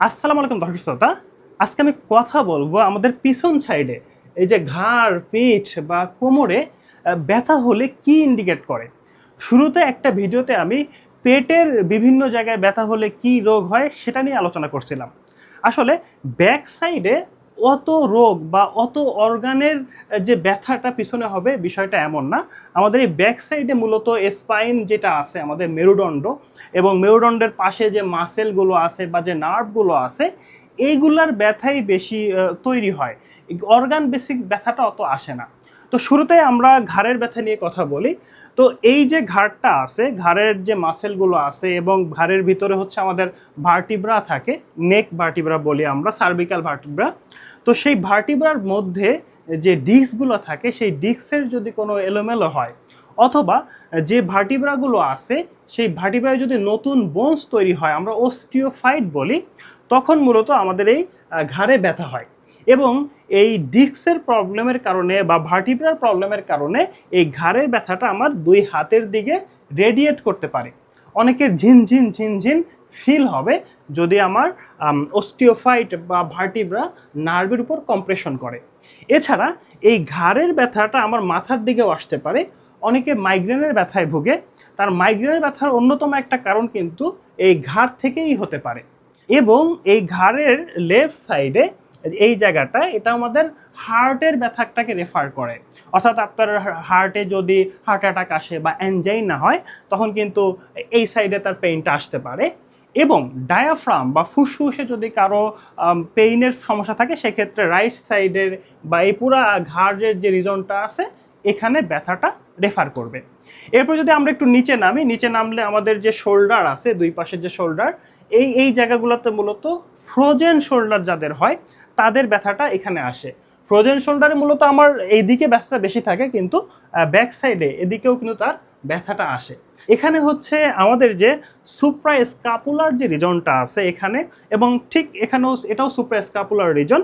আসসালামু আলাইকুম দর্শক শ্রোতা। আজকে আমি কথা বলবো আমাদের পিছন সাইডে এই যে ঘাড়, পিঠ বা কোমরে ব্যথা হলে কি ইন্ডিকেট করে। শুরুতে একটা ভিডিওতে আমি পেটের বিভিন্ন জায়গায় ব্যথা হলে কি রোগ হয় সেটা নিয়ে আলোচনা করছিলাম। আসলে ব্যাক সাইডে অত রোগ বা অত অর্গানের যে ব্যথাটা পিছনে হবে বিষয়টা এমন না। আমাদের এই ব্যাক সাইডে মূলত স্পাইন যেটা আছে আমাদের মেরুদণ্ড এবং মেরুদণ্ডের পাশে যে মাসেলগুলো আছে বা যে নার্ভগুলো আছে এইগুলার ব্যথাই বেশি তৈরি হয়। অর্গান বেসিক ব্যথাটা অত আসে না। তো শুরুতে আমরা ঘাড়ের ব্যথা নিয়ে কথা বলি। তো এই যে ঘাড়টা আছে, ঘাড়ের যে মাসেলগুলো আছে এবং ঘাড়ের ভিতরে হচ্ছে আমাদের ভার্টিব্রা থাকে, নেক ভার্টিব্রা বলি আমরা, সার্ভিক্যাল ভার্টিব্রা। তো সেই ভার্টিব্রার মধ্যে যে ডিস্কগুলো থাকে সেই ডিস্কের যদি কোনো এলোমেলো হয় অথবা যে ভার্টিব্রাগুলো আছে সেই ভার্টিব্রায় যদি নতুন বোনস তৈরি হয়, আমরা অস্টিওফাইট বলি, তখন মূলত আমাদের এই ঘাড়ে ব্যথা হয়। এবং এই ডিস্কের প্রবলেমের কারণে বা ভার্টিব্রার প্রবলেমের কারণে এই ঘাড়ের ব্যথাটা আমার দুই হাতের দিকে রেডিয়েট করতে পারে। অনেকের ঝিনঝিন ঝিনঝিন ফিল হবে যদি আমার অস্টিওফাইট বা ভার্টিব্রা নার্ভের উপর কম্প্রেশন করে। এছাড়া এই ঘাড়ের ব্যথাটা আমার মাথার দিকেও আসতে পারে। অনেকে মাইগ্রেনের ব্যথায় ভুগে, তার মাইগ্রেনের ব্যথার অন্যতম একটা কারণ কিন্তু এই ঘাড় থেকেই হতে পারে। এবং এই ঘাড়ের লেফট সাইডে এই জায়গাটা এটা আমাদের হার্টের ব্যথাটাকে রেফার করে। অর্থাৎ আপনার হার্টে যদি হার্ট অ্যাটাক আসে বা অ্যানজাইনা হয় তখন কিন্তু এই সাইডে তার পেইনটা আসতে পারে। এবং ডায়াফ্রাম বা ফুসফুসে যদি কারো পেইনের সমস্যা থাকে সেক্ষেত্রে রাইট সাইডের বা এই পুরা ঘাড়ের যে রিজনটা আছে এখানে ব্যথাটা রেফার করবে। এরপর যদি আমরা একটু নিচে নামি, নিচে নামলে আমাদের যে শোল্ডার আছে, দুই পাশের যে শোল্ডার, এই জায়গাগুলোতে মূলত ফ্রোজেন শোল্ডার যাদের হয় তাদের ব্যথাটা এখানে আসে। ফ্রোজেন শোল্ডারে মূলত আমার এইদিকে ব্যথাটা বেশি থাকে, কিন্তু ব্যাক সাইডে এদিকেও কিন্তু তার ব্যথাটা আসে। এখানে হচ্ছে আমাদের যে সুপ্রা স্কাপুলার যে রিজনটা আছে এখানে, এবং ঠিক এখানেও এটাও সুপ্রা স্কাপুলার রিজন।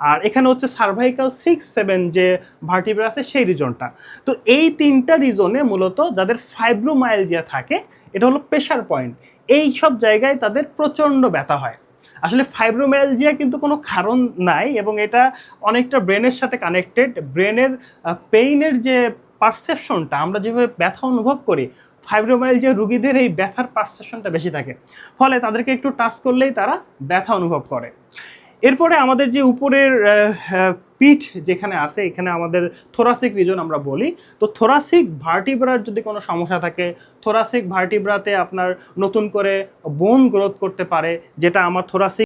আর এখানে হচ্ছে সার্ভাইকাল 6-7 যে ভার্টিব্রা আছে সেই রিজনটা। তো এই তিনটা রিজনে মূলত যাদের ফাইব্রোমায়ালজিয়া থাকে, এটা হলো প্রেশার পয়েন্ট, এই সব জায়গায় তাদের প্রচণ্ড ব্যথা হয়। আসলে ফাইব্রোমায়ালজিয়া কিন্তু কোনো কারণ নাই এবং এটা অনেকটা ব্রেনের সাথে কানেক্টেড। ব্রেনের পেইনের যে পারসেপশনটা, আমরা যেভাবে ব্যথা অনুভব করি, ফাইব্রোমায়ালজিয়া রুগীদের এই ব্যথার পারসেপশনটা বেশি থাকে, ফলে তাদেরকে একটু টাচ করলেই তারা ব্যথা অনুভব করে। এরপরে আমাদের যে উপরের পিঠ যেখানে আছে এখানে আমাদের থোরাসিক রিজন আমরা বলি। তো থোরাসিক ভার্টিব্রার যদি কোনো সমস্যা থাকে, থোরাসিক ভার্টিব্রাতে আপনার নতুন করে বোন গ্রোথ করতে পারে, যেটা আমার থোরাসিক